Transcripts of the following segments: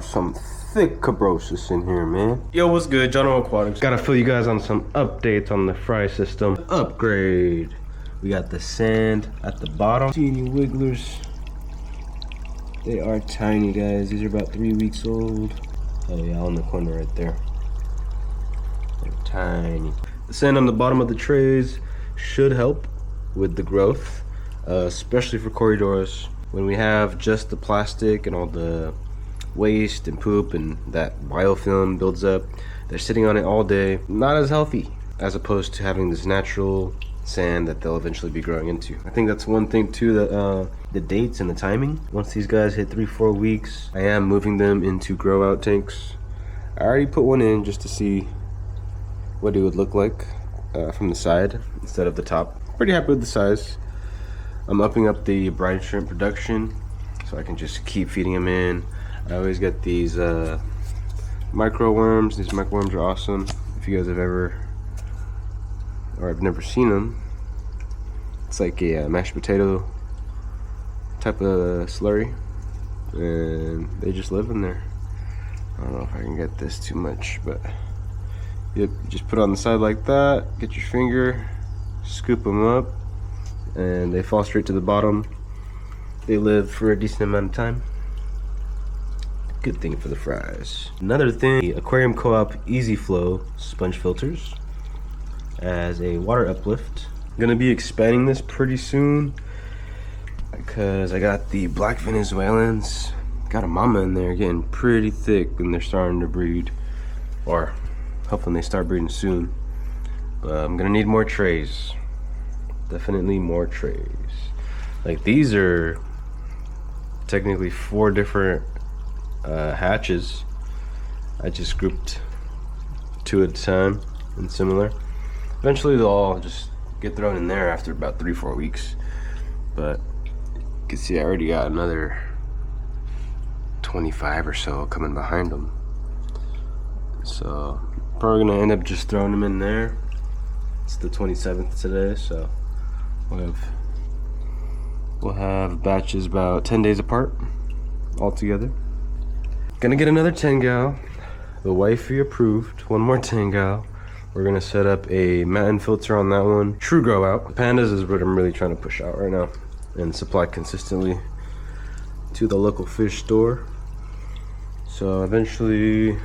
Some thick Corydoras in here, man. Yo, what's good? Jono Aquatics. Gotta fill you guys on some updates on the fry system. Upgrade. We got the sand at the bottom. Teeny wigglers. They are tiny, guys. These are about 3 weeks old. Oh yeah, on the corner right there. They're tiny. The sand on the bottom of the trays should help with the growth, especially for Corydoras. When we have just the plastic and all the waste and poop and that biofilm builds up, they're sitting on it all day, not as healthy as opposed to having this natural sand that they'll eventually be growing into. I think that's one thing too, that the dates and the timing. Once these guys hit 3-4 weeks, I am moving them into grow out tanks. I already put one in just to see what it would look like from the side instead of the top. Pretty happy with the size. I'm upping up the brine shrimp production so I can just keep feeding them in. I always get these micro worms. These micro worms are awesome. If you guys have ever, or I've never seen them, it's like a mashed potato type of slurry, and they just live in there. I don't know if I can get this too much, but yep, you just put it on the side like that, get your finger, scoop them up, and they fall straight to the bottom. They live for a decent amount of time. Good thing for the fries. Another thing, the Aquarium Co-op Easy Flow sponge filters as a water uplift. I'm gonna be expanding this pretty soon because I got the black Venezuelans. Got a mama in there getting pretty thick and they're starting to breed, or hopefully they start breeding soon. But I'm gonna need more trays. Definitely more trays. Like, these are technically 4 different hatches. I just grouped 2 at a time and similar. Eventually they'll all just get thrown in there after about 3-4 weeks. But you can see I already got another 25 or so coming behind them. So probably gonna end up just throwing them in there. It's the 27th today, so we'll have batches about 10 days apart all together. Gonna get another 10 gal. The wifey approved. One more 10 gal. We're gonna set up a matin filter on that one. True grow out. Pandas is what I'm really trying to push out right now and supply consistently to the local fish store. So eventually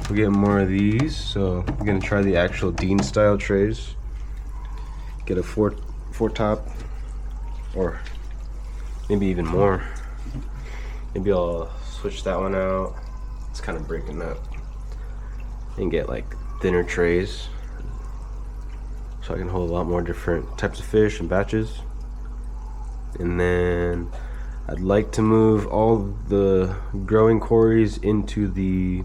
we'll get more of these. So I'm gonna try the actual Dean style trays. Get a four top, or maybe even more. Maybe I'll switch that one out. It's kind of breaking up, and get like thinner trays so I can hold a lot more different types of fish and batches. And then I'd like to move all the growing cories into the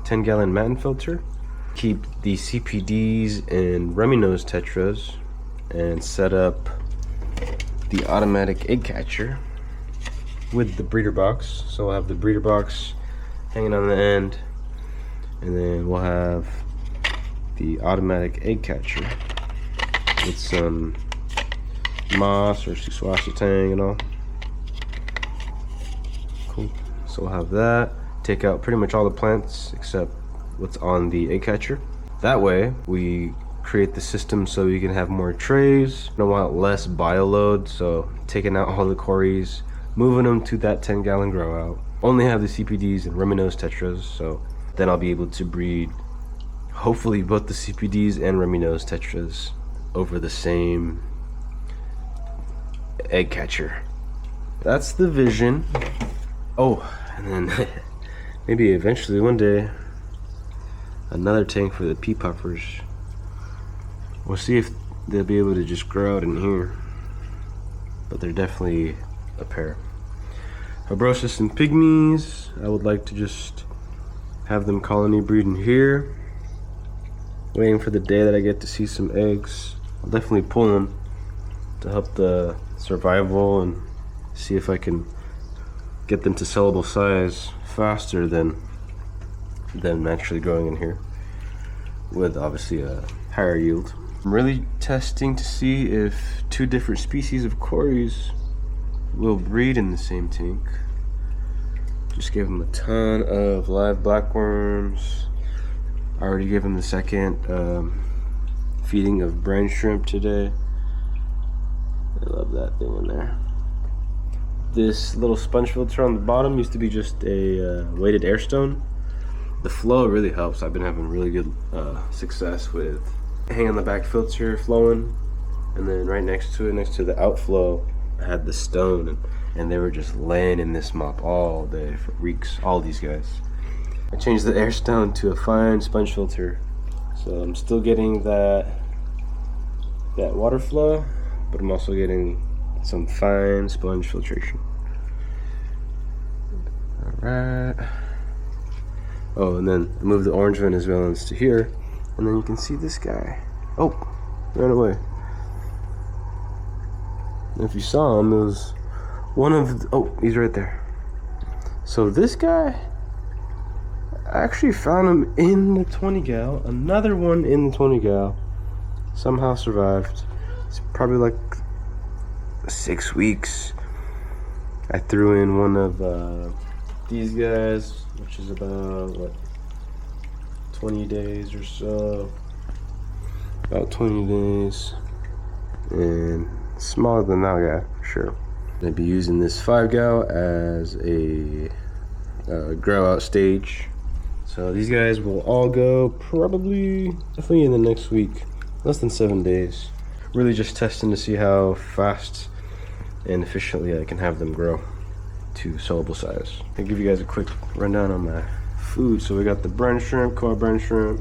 10-gallon matin filter. Keep the CPDs and rummy nose tetras, and set up the automatic egg catcher with the breeder box. So we'll have the breeder box hanging on the end, and then we'll have the automatic egg catcher with some moss or suasatang and all. Cool. So we'll have that. Take out pretty much all the plants except what's on the egg catcher. That way we create the system so you can have more trays. I want less bio load, so taking out all the cories, moving them to that 10-gallon grow out. Only have the CPDs and rummy nose tetras, so then I'll be able to breed hopefully both the CPDs and rummy nose tetras over the same egg catcher. That's the vision. Oh, and then maybe eventually one day another tank for the pea puffers. We'll see if they'll be able to just grow out in here, but they're definitely a pair. Corydoras and pygmies, I would like to just have them colony breed in here. Waiting for the day that I get to see some eggs. I'll definitely pull them to help the survival and see if I can get them to sellable size faster than naturally growing in here, with obviously a higher yield. I'm really testing to see if 2 different species of cories will breed in the same tank. Just gave them a ton of live blackworms. I already gave them the second feeding of brine shrimp today. I love that thing in there. This little sponge filter on the bottom used to be just a weighted air stone. The flow really helps. I've been having really good success with hanging the back filter flowing, and then right next to it, next to the outflow, I had the stone, and they were just laying in this mop all day for weeks, all these guys. I changed the air stone to a fine sponge filter, so I'm still getting that water flow, but I'm also getting some fine sponge filtration. Alright. Oh, and then I moved the orange Venezuelans to here, and then you can see this guy. Oh, ran away. And if you saw him, it was one of the, oh, he's right there. So this guy, I actually found him in the 20 gal, another one in the 20 gal, somehow survived. It's probably like 6 weeks. I threw in one of these guys, which is about what, 20 days or so, about 20 days, and smaller than that guy for sure. I'll be using this 5 gal as a grow out stage. So these guys will all go probably definitely in the next week, less than 7 days. Really just testing to see how fast and efficiently I can have them grow to sellable size. I'll give you guys a quick rundown on my food. So we got the brine shrimp, co-op brine shrimp,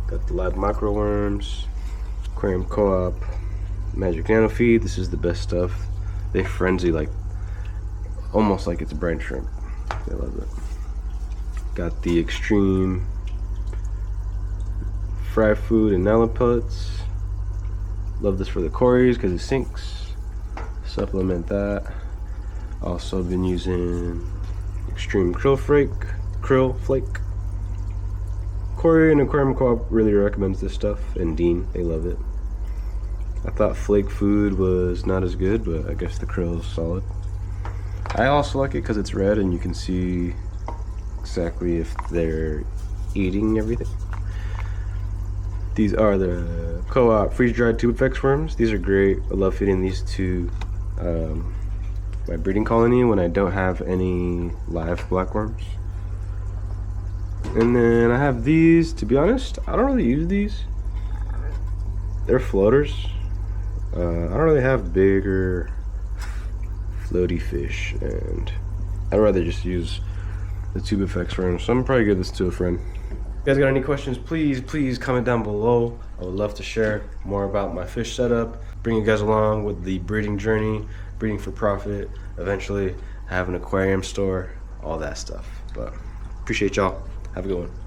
got the live micro worms, aquarium co-op, magic nano feed. This is the best stuff. They frenzy like almost like it's brine shrimp. I love it. Got the extreme fry food and nylon pellets. Love this for the Corys because it sinks. Supplement that. Also been using extreme krill flake. Cory and Aquarium Co-op really recommends this stuff, and Dean, they love it. I thought flake food was not as good, but I guess the krill is solid. I also like it because it's red and you can see exactly if they're eating everything. These are the Co-op freeze-dried tube effects worms. These are great. I love feeding these to my breeding colony when I don't have any live blackworms. And then I have these. To be honest, I don't really use these. They're floaters. I don't really have bigger floaty fish, and I'd rather just use the tube effects worms. So I'm probably give this to a friend. If you guys got any questions, please comment down below. I would love to share more about my fish setup, bring you guys along with the breeding journey, breeding for profit, eventually have an aquarium store, all that stuff. But appreciate y'all. Have a good one.